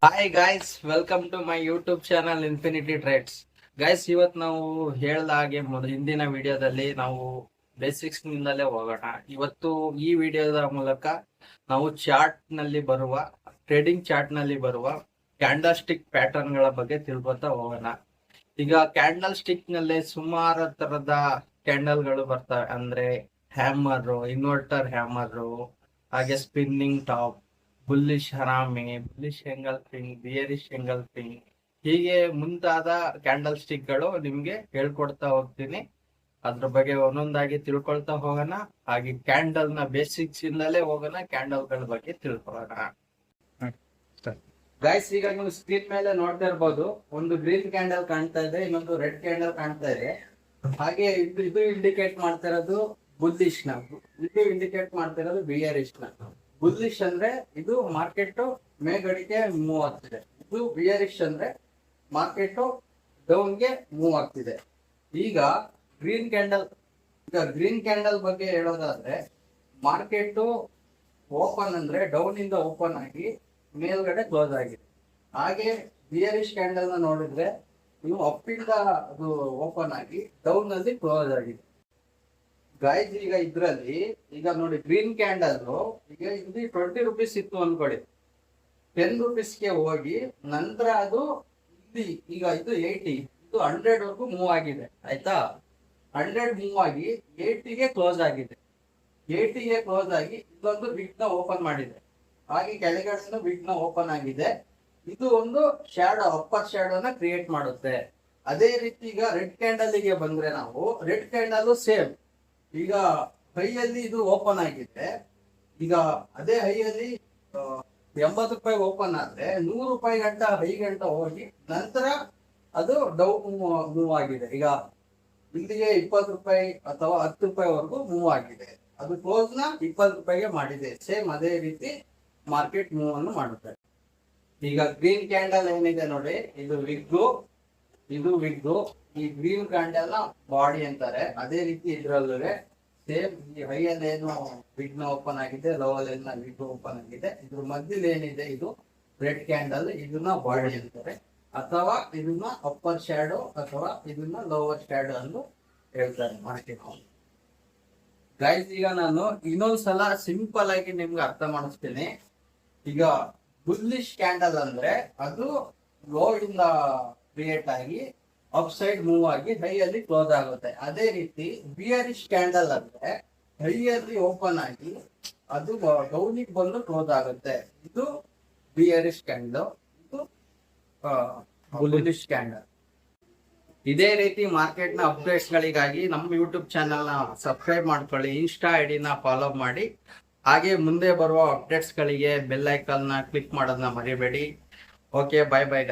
Hi guys, welcome to my YouTube channel infinity trades. Guys, ಇವತ್ತು ನಾವು ಹೇಳ್ದ ಹಾಗೆ ಹಿಂದಿನ ವಿಡಿಯೋದಲ್ಲಿ ನಾವು ಬೇಸಿಕ್ಸ್ ನಿಂದಲೇ ಹೋಗೋಣ. ಇವತ್ತು ಈ ವಿಡಿಯೋದ ಮೂಲಕ ನಾವು ಟ್ರೇಡಿಂಗ್ ಚಾರ್ಟ್ ನಲ್ಲಿ ಬರುವ ಕ್ಯಾಂಡಲ್ ಸ್ಟಿಕ್ ಪ್ಯಾಟರ್ನ್ ಗಳ ಬಗ್ಗೆ ತಿಳ್ಕೊತಾ ಹೋಗೋಣ. ಈಗ ಕ್ಯಾಂಡಲ್ ಸ್ಟಿಕ್ ನಲ್ಲಿ ಸುಮಾರು ತರದ ಕ್ಯಾಂಡಲ್ ಗಳು ಬರ್ತವೆ. ಅಂದ್ರೆ ಹ್ಯಾಮರ್, ಇನ್ವರ್ಟರ್ ಹ್ಯಾಮರ್, ಹಾಗೆ spinning top, bullish harami, bullish engulfing, bearish engulfing, ಹೀಗೆ ಮುಂತಾದ ಕ್ಯಾಂಡಲ್ ಸ್ಟಿಕ್ ಗಳು ನಿಮ್ಗೆ ಹೇಳ್ಕೊಡ್ತಾ ಹೋಗ್ತೀನಿ. ಅದ್ರ ಬಗ್ಗೆ ಒಂದೊಂದಾಗಿ ತಿಳ್ಕೊಳ್ತಾ ಹೋಗೋಣ. ಹಾಗೆ ಕ್ಯಾಂಡಲ್ ನ ಬೇಸಿಕ್ಸ್ ಇಂದಲೇ ಹೋಗೋಣ, ಕ್ಯಾಂಡಲ್ ಗಳ ಬಗ್ಗೆ ತಿಳ್ಕೊಳ್ಳೋಣ. ಗೈಸ್, ಈಗ ನೀವು ಸ್ಕ್ರೀನ್ ಮೇಲೆ ನೋಡ್ತಾ ಇರ್ಬೋದು, ಒಂದು ಗ್ರೀನ್ ಕ್ಯಾಂಡಲ್ ಕಾಣ್ತಾ ಇದೆ, ಇನ್ನೊಂದು ರೆಡ್ ಕ್ಯಾಂಡಲ್ ಕಾಣ್ತಾ ಇದೆ. ಹಾಗೆ ಇದು ಇಂಡಿಕೇಟ್ ಮಾಡ್ತಾ ಇರೋದು ಬುಲ್ಲಿಶ್ ನ, ಇದು ಇಂಡಿಕೇಟ್ ಮಾಡ್ತಾ ಇರೋದು ಬಿಯರಿಶ್ ನ. ಬುಲ್ಲಿಶ್ ಅಂದ್ರೆ ಇದು ಮಾರ್ಕೆಟ್ ಮೇಲ್ಗಡೆಗೆ ಮೂವ್ ಆಗ್ತಿದೆ, ಇದು ಬಿಯರಿಶ್ ಅಂದ್ರೆ ಮಾರ್ಕೆಟ್ ಡೌನ್ ಗೆ ಮೂವ್ ಆಗ್ತಿದೆ. ಈಗ ಗ್ರೀನ್ ಕ್ಯಾಂಡಲ್ ಬಗ್ಗೆ ಹೇಳೋದಾದ್ರೆ, ಮಾರ್ಕೆಟ್ ಓಪನ್ ಅಂದ್ರೆ ಡೌನ್ ಇಂದ ಓಪನ್ ಆಗಿ ಮೇಲ್ಗಡೆ ಕ್ಲೋಸ್ ಆಗಿದೆ. ಹಾಗೆ ಬಿಯರಿಶ್ ಕ್ಯಾಂಡಲ್ ನ ನೋಡಿದ್ರೆ ನೀವು ಅಪ್ ಇಂದ ಅದು ಓಪನ್ ಆಗಿ ಡೌನ್ ಅಲ್ಲಿ ಕ್ಲೋಸ್ ಆಗಿದೆ. ಗೈಸ್, ಈಗ ನೋಡಿ, ಗ್ರೀನ್ ಕ್ಯಾಂಡಲ್ ಈಗ ಇದು 20 ರೂಪೀಸ್ ಇತ್ತು ಅನ್ಕೊಳ್ಳಿ, 10 ರೂಪೀಸ್ಗೆ ಹೋಗಿ ನಂತರ ಅದು ಈಗ ಇದು 80, ಇದು 100 ವರ್ಗು ಮೂವ್ ಆಗಿದೆ. ಆಯ್ತಾ, 100 ಮೂವ್ ಆಗಿ 80ಗೆ ಕ್ಲೋಸ್ ಆಗಿದೆ. 80ಗೆ ಕ್ಲೋಸ್ ಆಗಿ ಇದೊಂದು ವಿಗ್ ನ ಓಪನ್ ಮಾಡಿದೆ. ಹಾಗೆ ಕೆಳಗಡೆ ವಿಗ್ ನ ಓಪನ್ ಆಗಿದೆ. ಇದು ಒಂದು ಶಾಡೋ, ಅಪ್ಪರ್ ಶಾಡೋನ ಕ್ರಿಯೇಟ್ ಮಾಡುತ್ತೆ. ಅದೇ ರೀತಿ ಈಗ ರೆಡ್ ಕ್ಯಾಂಡಲ್ ಗೆ ಬಂದ್ರೆ, ನಾವು ರೆಡ್ ಕ್ಯಾಂಡಲ್ ಸೇಮ್, ಈಗ ಹೈಯಲ್ಲಿ ಇದು ಓಪನ್ ಆಗಿದೆ. ಈಗ ಅದೇ ಹೈಯಲ್ಲಿ 80 ರೂಪಾಯಿ ಓಪನ್ ಆದ್ರೆ 100 ರೂಪಾಯಿ ಹೈ ಗಂಟ ಹೋಗಿ ನಂತರ ಅದು ಡೌನ್ ಮೂವ್ ಆಗಿದೆ. ಈಗ ಇಲ್ಲಿಗೆ 20 ರೂಪಾಯಿ ಅಥವಾ 10 ರೂಪಾಯಿವರೆಗೂ ಮೂವ್ ಆಗಿದೆ. ಅದು ಕ್ಲೋಸ್ ನ 20 ರೂಪಾಯಿಗೆ ಮಾಡಿದೆ. ಸೇಮ್ ಅದೇ ರೀತಿ ಮಾರ್ಕೆಟ್ ಮೂವ್ ಅನ್ನು ಮಾಡುತ್ತೆ. ಈಗ ಗ್ರೀನ್ ಕ್ಯಾಂಡಲ್ ಏನಿದೆ ನೋಡಿ, ಇದು ವಿಗ್ಗು, ಈ ಗ್ರೀನ್ ಕ್ಯಾಂಡಲ್ ನ ಬಾಡಿ ಅಂತಾರೆ. ಅದೇ ರೀತಿ ಇದ್ರಲ್ಲೂ ಸೇಮ್ ಈ ಹೈಯಲ್ಲಿ ಏನು ವಿಗ್ ನ ಓಪನ್ ಆಗಿದೆ, ಲೋವಲ್ ಎಲ್ಲ ವಿಗ್ ಓಪನ್ ಆಗಿದೆ. ಇದ್ರ ಮಧ್ಯದಲ್ಲಿ ಏನಿದೆ ಇದು ರೆಡ್ ಕ್ಯಾಂಡಲ್, ಇದನ್ನ ಬಾಡಿ ಅಂತಾರೆ, ಅಥವಾ ಇದನ್ನ ಅಪ್ಪರ್ ಶ್ಯಾಡೋ ಅಥವಾ ಇದನ್ನ ಲೋವರ್ ಶ್ಯಾಡೋ ಎಂದು ಹೇಳ್ತಾರೆ ಮಾರ್ಕೆಟ್. ಗೈಸ್, ಈಗ ನಾನು ಇನ್ನೊಂದ್ಸಲ ಸಿಂಪಲ್ ಆಗಿ ನಿಮ್ಗೆ ಅರ್ಥ ಮಾಡಿಸ್ತೀನಿ. ಈಗ ಬುಲ್ಲಿಶ್ ಕ್ಯಾಂಡಲ್ ಅಂದ್ರೆ ಅದು ಲೋ ಇಂದ ಕ್ರಿಯೇಟ್ ಆಗಿ ಅಪ್ ಸೈಡ್ ಮೂವ್ ಆಗಿ ಹೈಯಲ್ಲಿ ಕ್ಲೋಸ್ ಆಗುತ್ತೆ. ಅದೇ ರೀತಿ ಬಿಯರಿಶ್ ಕ್ಯಾಂಡಲ್ ಅಂದ್ರೆ ಹೈಯಲ್ಲಿ ಓಪನ್ ಆಗಿ ಅದು ಡೌನಿಗೆ ಬಂದು ಕ್ಲೋಸ್ ಆಗುತ್ತೆ. ಇದು ಬಿಯರಿಶ್ ಕ್ಯಾಂಡಲ್, ಇದು ಬುಲ್ಲಿಶ್ ಕ್ಯಾಂಡಲ್. ಇದೇ ರೀತಿ ಮಾರ್ಕೆಟ್ ನ ಅಪ್ಡೇಟ್ಸ್ ಗಳಿಗಾಗಿ ನಮ್ಮ ಯೂಟ್ಯೂಬ್ ಚಾನೆಲ್ ನ ಸಬ್ಸ್ಕ್ರೈಬ್ ಮಾಡ್ಕೊಳ್ಳಿ, ಇನ್ಸ್ಟಾ ಐಡಿ ನ ಫಾಲೋ ಮಾಡಿ. ಹಾಗೆ ಮುಂದೆ ಬರುವ ಅಪ್ಡೇಟ್ಸ್ ಗಳಿಗೆ ಬೆಲ್ ಐಕಾನ್ ನ ಕ್ಲಿಕ್ ಮಾಡೋದನ್ನ ಮರಿಬೇಡಿ. Okay, bye bye.